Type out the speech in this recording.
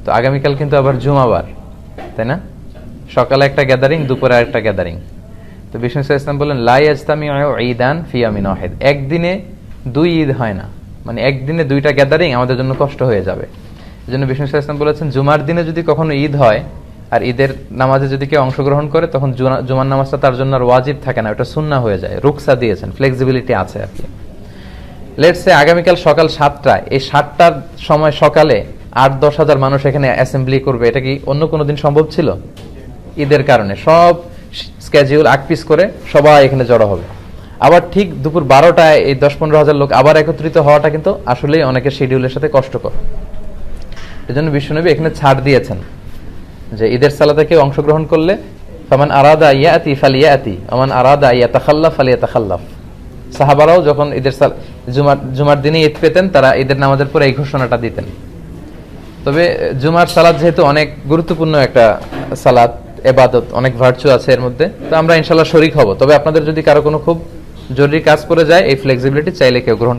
তো আগামীকাল কিন্তু আবার জুমাবার, তাই না? সকালে একটা গ্যাদারিং, দুপুরে একটা গ্যাদারিং। তো বিষ্ণু ইসলাম বললেন লা ইয়াজতামিউ ঈদান ফি ইয়ামিন ওয়াহিদ, একদিনে দুই ঈদ হয় না, মানে একদিনে দুইটা গ্যাদারিং আমাদের জন্য কষ্ট হয়ে যাবে। এজন্য বিষ্ণু ইসলাম বলেছেন জুমার দিনে যদি কখনো ঈদ হয় আর ঈদের নামাজে যদি কেউ অংশগ্রহণ করে, তখন জুমার নামাজটা তার জন্য আর ওয়াজিব থাকে না, ওটা সুন্নাহ হয়ে যায়। রুকসা দিয়েছেন, ফ্লেক্সিবিলিটি আছে আর কি। লেটস সে আগামীকাল সকাল 7টায়, এই 7টার সময় সকালে 8-10 হাজার মানুষ এখানে অ্যাসেম্বলি করবে, এটা কি অন্য কোনো দিন সম্ভব ছিল? ঈদের কারণে সব স্কেডিউল আকপিস করে সবাই এখানে জড়ো হবে। আবার ঠিক দুপুর 12টায় এই 10-15 হাজার লোক আবার একত্রিত হওয়াটা কিন্তু আসলেই অনেকের শিডিউলের সাথে কষ্টকর। এজন্য বিশ্বনবী এখানে ছাড় দিয়েছেন যে ঈদের সালাতে কেউ অংশগ্রহণ করলে ফামান আরাদা ইয়াতি ফালিয়াতি ওমান আরাদা ইয়াতাখাল্লাফ ফালিয়াতাখাল্লাফ। সাহাবারাও যখন ঈদের জুমার দিনে ঈদ পেতেন, তারা ঈদের নামাজের পরে এই ঘোষণাটা দিতেন। তবে জুমার সালাত যেহেতু অনেক গুরুত্বপূর্ণ একটা সালাত, ইবাদত, অনেক ভার্চু আছে এর মধ্যে, তো আমরা ইনশাআল্লাহ শরীক হব। তবে আপনাদের যদি কারো কোনো খুব জরুরি কাজ পড়ে যায়, এই ফ্লেক্সিবিলিটি চাইলে কেউ গ্রহণ